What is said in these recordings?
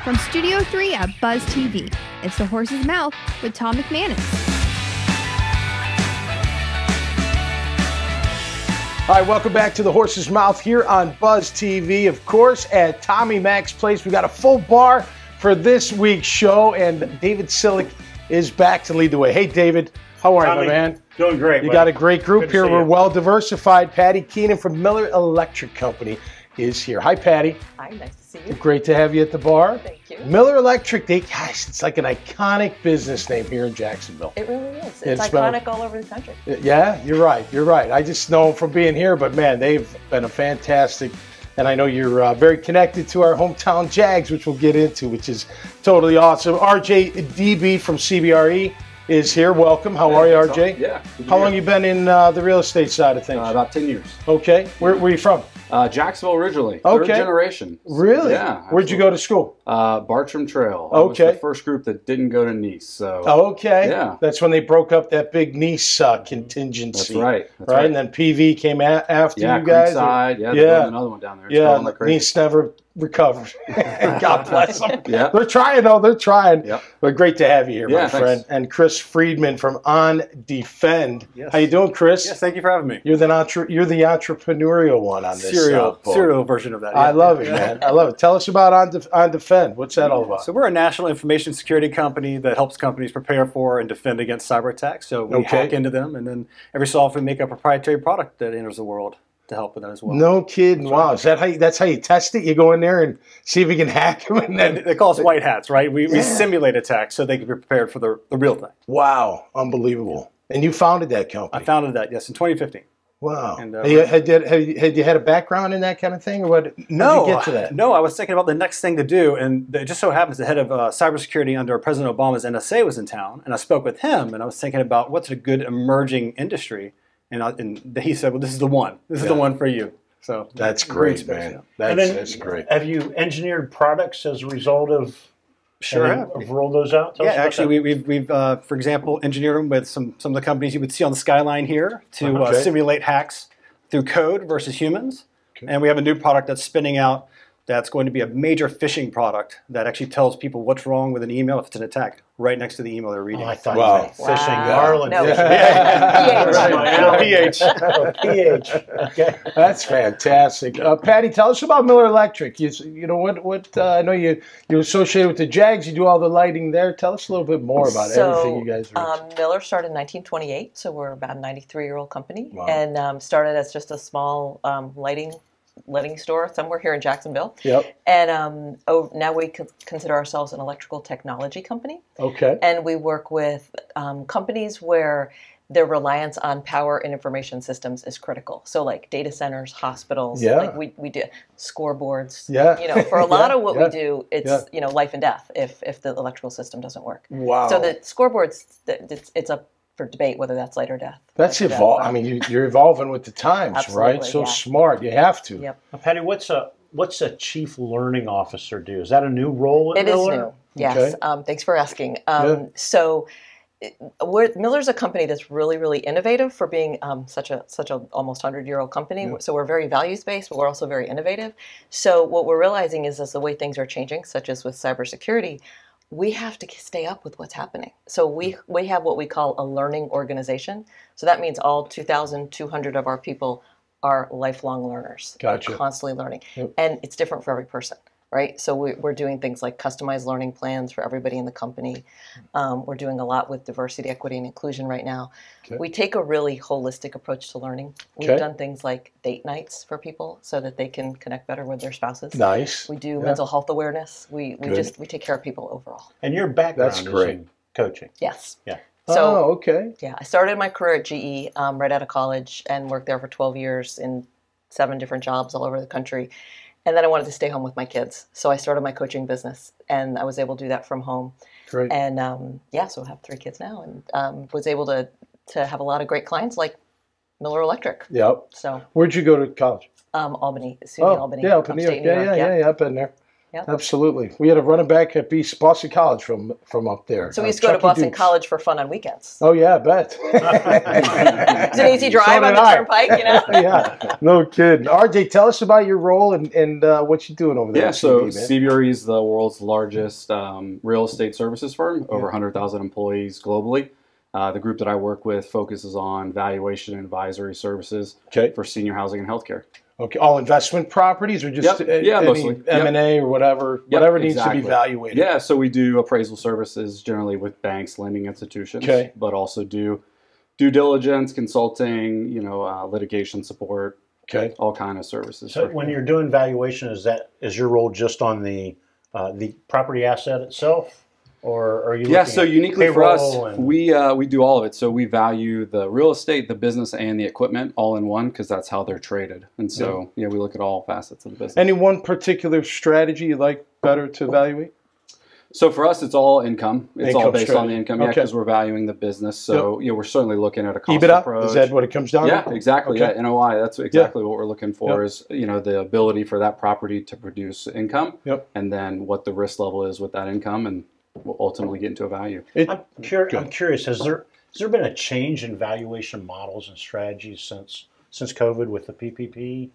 From Studio 3 at Buzz TV, it's The Horse's Mouth with Tom McManus. All right, welcome back to The Horse's Mouth here on Buzz TV. Of course, at Tommy Mac's place, we got a full bar for this week's show, and David Sillick is back to lead the way. Hey, David, how are you, my man? Doing great. You got a great group here. We're well diversified. Patty Keenan from Miller Electric Company is here. Hi, Patty. Hi, nice to see you. Great to have you at the bar. Thank you. Miller Electric, gosh, it's like an iconic business name here in Jacksonville. It really is. It's iconic all over the country. Yeah, you're right. You're right. I just know from being here, but man, they've been a fantastic, and I know you're very connected to our hometown Jags, which we'll get into, which is totally awesome. RJ DeBee from CBRE is here. Welcome. How are you, RJ? Yeah. How long you been in the real estate side of things? About 10 years. Okay. Where are you from? Jacksonville originally. Okay. Third generation. Really? Yeah. Absolutely. Where'd you go to school? Bartram Trail. Okay. I was the first group that didn't go to Nice. So. Okay. Yeah. That's when they broke up that big Nice contingency. That's right. Right. And then PV came after you guys. Creekside. Yeah. Building another one down there. It's like Nice never recovered. God bless them. Yeah. They're trying, though. They're trying. Yep. But great to have you here, my friend. Thanks. And Chris Freedman from On Defend. Yes. How you doing, Chris? Yes, thank you for having me. You're the entrepreneurial one on this serial version of that. Yeah. I love it, man. I love it. Tell us about On Defend. What's that all about? So we're a national information security company that helps companies prepare for and defend against cyber attacks. So we hack into them, and then every so often make a proprietary product that enters the world to help with that as well. No kidding. Wow. Is that that's how you test it? You go in there and see if you can hack them? And then they call us white hats, right? We simulate attacks so they can be prepared for the real thing. Wow. Unbelievable. And you founded that company? I founded that, yes, in 2015. Wow. And, had you had a background in that kind of thing? Or what? No. How'd you get to that? No, I was thinking about the next thing to do, and it just so happens the head of cybersecurity under President Obama's NSA was in town, and I spoke with him, and I was thinking about what's a good emerging industry, and he said, well, this is the one. This is the one for you. So that's great, man. That's great. Have you engineered products as a result of? Sure have. Rolled those out? Yeah, actually, we've for example, engineered them with some of the companies you would see on the skyline here to simulate hacks through code versus humans. Okay. And we have a new product that's spinning out that's going to be a major phishing product that actually tells people what's wrong with an email if it's an attack right next to the email they're reading. Oh, I thought you were phishing Marlin. No. PH. PH. Okay. That's fantastic. Patty, tell us about Miller Electric. You know what? I know you're associated with the Jags. You do all the lighting there. Tell us a little bit more about everything you guys are. Miller started in 1928, so we're about a 93-year-old company, wow. and started as just a small lighting store somewhere here in Jacksonville. Yep. And now we consider ourselves an electrical technology company. Okay. And we work with companies where their reliance on power and information systems is critical. So like data centers, hospitals, like we do scoreboards. Yeah. You know, for a lot of what we do, it's life and death if the electrical system doesn't work. Wow. So the scoreboards, it's up for debate whether that's light or death. That's evolving. I mean, you're evolving with the times, absolutely, right? So smart. You have to. Yep. Now, Patty, what's a chief learning officer do? Is that a new role at Miller? It is new. Yes. Okay. Thanks for asking. So Miller's a company that's really, really innovative for being such a almost 100-year-old company. Yeah. So we're very values-based, but we're also very innovative. So what we're realizing is as the way things are changing, such as with cybersecurity, we have to stay up with what's happening. So we have what we call a learning organization. So that means all 2,200 of our people are lifelong learners. Gotcha. They're constantly learning. Yep. And it's different for every person, right? So we're doing things like customized learning plans for everybody in the company. We're doing a lot with diversity, equity, and inclusion right now. Okay. We take a really holistic approach to learning. We've done things like date nights for people so that they can connect better with their spouses. Nice. We do mental health awareness. We take care of people overall. And your background is in coaching. Yes. Yeah. So, okay. Yeah, I started my career at GE right out of college and worked there for 12 years in 7 different jobs all over the country. And then I wanted to stay home with my kids. So I started my coaching business, and I was able to do that from home. Great. And so I have 3 kids now, and was able to have a lot of great clients like Miller Electric. Yep. So where'd you go to college? Albany, SUNY Albany. Yeah, up in New York. Yeah, I've been there. Absolutely. We had a running back at Boston College from up there. So we used to go to Boston College for fun on weekends. Oh, yeah, I bet. It's an easy drive on the turnpike, you know? Yeah, no kidding. RJ, tell us about your role and what you're doing over there. Yeah, so CBRE is the world's largest real estate services firm, over 100,000 employees globally. The group that I work with focuses on valuation and advisory services for senior housing and healthcare. Okay, all investment properties or just mostly M&A or whatever needs to be evaluated? Yeah, so we do appraisal services generally with banks, lending institutions, but also do due diligence, consulting, litigation support, all kind of services. So when you're doing valuation, is your role just on the property asset itself? Or are you looking so uniquely for us, we do all of it. So we value the real estate, the business, and the equipment all in one because that's how they're traded. And so we look at all facets of the business. Any one particular strategy you like better to evaluate? So for us, it's all income. It's all based on the income, because we're valuing the business. So we're certainly looking at a cost EBITDA approach. Is that what it comes down to? Yeah, exactly. Yeah, NOI. That's exactly what we're looking for is the ability for that property to produce income, and then what the risk level is with that income, and we'll ultimately get into a value. I'm curious. Has there been a change in valuation models and strategies since COVID with the PPP?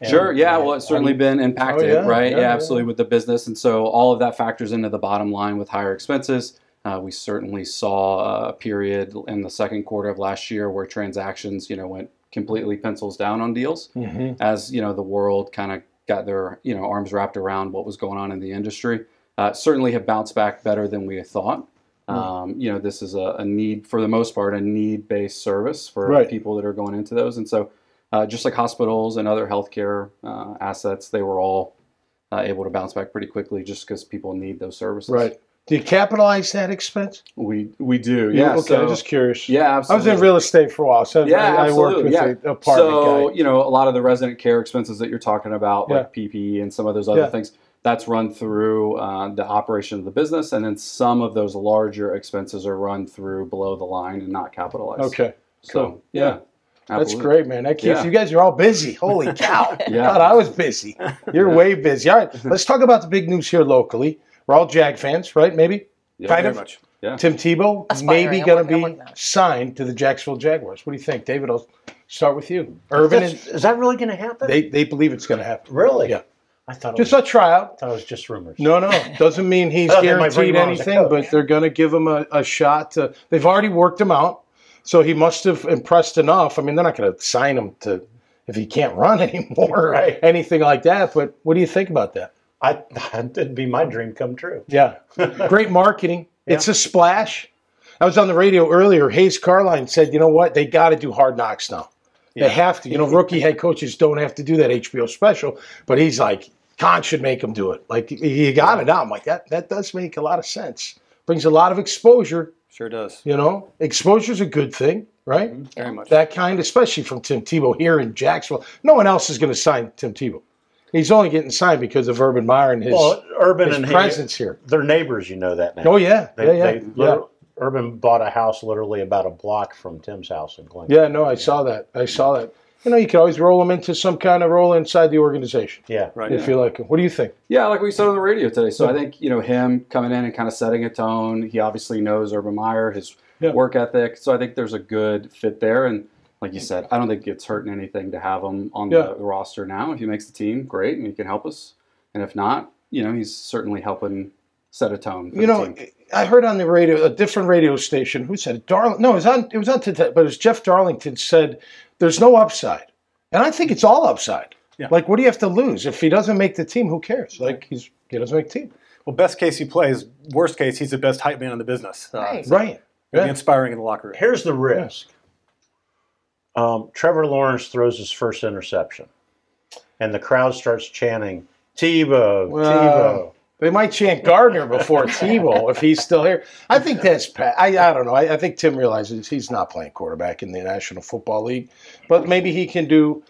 Sure. Yeah. Well, it's certainly been impacted, right? Yeah, absolutely, with the business, and so all of that factors into the bottom line with higher expenses. We certainly saw a period in the second quarter of last year where transactions, went completely pencils down on deals, as the world kind of got their arms wrapped around what was going on in the industry. Certainly have bounced back better than we had thought. This is a need, for the most part, a need-based service for people that are going into those. And so just like hospitals and other healthcare assets, they were all able to bounce back pretty quickly just because people need those services. Right. Do you capitalize that expense? We do, yeah. Okay, so, I'm just curious. Yeah, absolutely. I was in real estate for a while, so I worked with an apartment guy. So, a lot of the resident care expenses that you're talking about, like PPE and some of those other things, that's run through the operation of the business, and then some of those larger expenses are run through below the line and not capitalized. Okay, so yeah. That's great, man. That keeps you guys are all busy. Holy cow! I thought I was busy. You're way busy. All right, let's talk about the big news here locally. We're all Jag fans, right? Maybe, kind of. Much. Yeah. Tim Tebow maybe going to be signed to the Jacksonville Jaguars. What do you think, David? I'll start with you. Urban, is that really going to happen? They believe it's going to happen. Really? Yeah. I thought just a tryout. I thought it was just rumors. No. Doesn't mean he's guaranteed anything, but they're going to give him a shot. They've already worked him out, so he must have impressed enough. I mean, they're not going to sign him if he can't run anymore or anything like that. But what do you think about that? It'd be my dream come true. Yeah. Great marketing. It's a splash. I was on the radio earlier. Hayes Carline said, you know what? They got to do Hard Knocks now. They have to. Rookie head coaches don't have to do that HBO special. But he's like, Khan should make him do it. Like, you got it now. I'm like, that does make a lot of sense. Brings a lot of exposure. Sure does. Exposure's a good thing, right? Very much. That kind, especially from Tim Tebow here in Jacksonville. No one else is going to sign Tim Tebow. He's only getting signed because of Urban Meyer and his presence here. They're neighbors, that now. Oh, yeah. Urban bought a house literally about a block from Tim's house in Glen. Yeah, no, I saw that. You can always roll them into some kind of role inside the organization. Yeah, right. If you like it. What do you think? Yeah, like we said on the radio today. So I think, him coming in and kind of setting a tone, he obviously knows Urban Meyer, his work ethic. So I think there's a good fit there. And like you said, I don't think it's hurting anything to have him on the roster now. If he makes the team, great, and he can help us. And if not, he's certainly helping set a tone for the team. I heard on the radio, a different radio station, who said it? No, it was on today, but it was Jeff Darlington said there's no upside. And I think it's all upside. Yeah. Like, what do you have to lose? If he doesn't make the team, who cares? Like, he doesn't make the team. Well, best case he plays, worst case he's the best hype man in the business. Right. It'll be inspiring in the locker room. Here's the risk. Trevor Lawrence throws his first interception, and the crowd starts chanting, Tebow, Tebow. They might chant Gardner before Tebow if he's still here. I think that's I don't know. I think Tim realizes he's not playing quarterback in the National Football League, but maybe he can do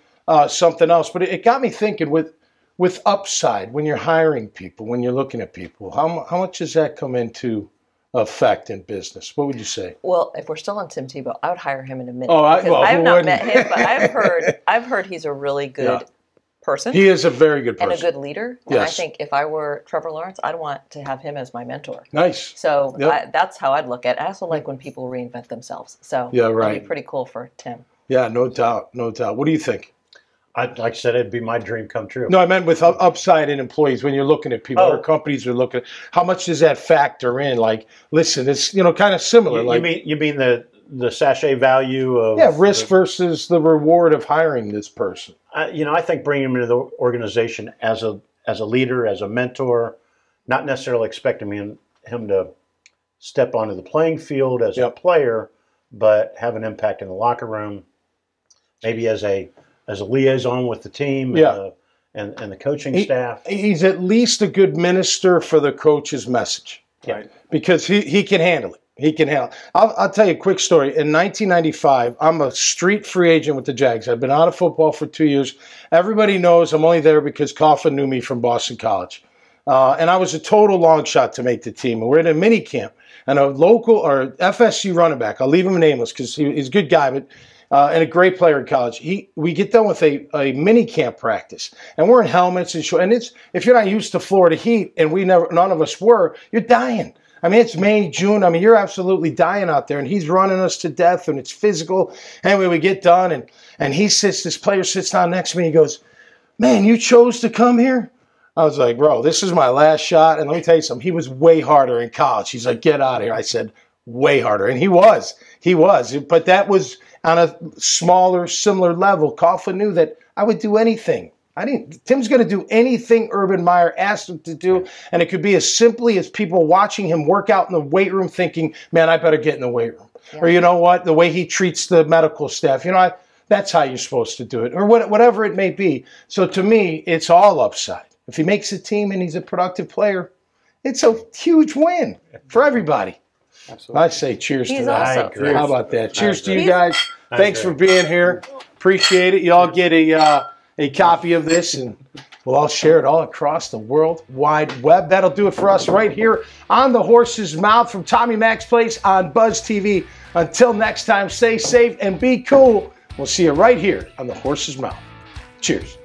something else. But it got me thinking with upside when you're hiring people, when you're looking at people, how much does that come into effect in business? What would you say? Well, if we're still on Tim Tebow, I would hire him in a minute. I have not met him, but I've heard he's a really good person. He is a very good person. And a good leader. And I think if I were Trevor Lawrence, I'd want to have him as my mentor. Nice. So that's how I'd look at it. I also like when people reinvent themselves. So that'd be pretty cool for Tim. Yeah, no doubt. No doubt. What do you think? Like I said, it'd be my dream come true. No, I meant with upside in employees. When you're looking at people, other companies are looking at, how much does that factor in? Like, listen, it's, kind of similar. You mean the sachet value of risk versus the reward of hiring this person. I think bringing him into the organization as a leader, as a mentor, not necessarily expecting him to step onto the playing field as a player, but have an impact in the locker room, maybe as a liaison with the team and the coaching staff. He's at least a good minister for the coach's message, right? Because he can handle it. He can handle it. I'll tell you a quick story. In 1995, I'm a street free agent with the Jags. I've been out of football for 2 years. Everybody knows I'm only there because Coughlin knew me from Boston College. And I was a total long shot to make the team. And we're in a mini camp. And a local or FSU running back, I'll leave him nameless because he's a good guy, but and a great player in college. We get done with a mini camp practice, and we're in helmets and shorts. And if you're not used to Florida heat, and none of us were, you're dying. I mean, it's May, June. I mean, you're absolutely dying out there, and he's running us to death, and it's physical. Anyway, we get done, and this player sits down next to me. He goes, "Man, you chose to come here?" I was like, "Bro, this is my last shot." And let me tell you something. He was way harder in college. He's like, "Get out of here." I said, "Way harder," and he was. But that was on a smaller, similar level. Coughlin knew that I would do anything. Tim's going to do anything Urban Meyer asked him to do, and it could be as simply as people watching him work out in the weight room thinking, "Man, I better get in the weight room." Yeah. Or you know what? The way he treats the medical staff, that's how you're supposed to do it, or whatever it may be. So to me, it's all upside. If he makes a team and he's a productive player, it's a huge win for everybody. Absolutely. I say cheers to that. Awesome. How about that? Cheers to you guys. Thanks for being here. Appreciate it. You all get a copy of this, and we'll all share it all across the World Wide Web. That'll do it for us right here on the Horse's Mouth from Tommy Mac's Place on Buzz TV. Until next time, stay safe and be cool. We'll see you right here on the Horse's Mouth. Cheers.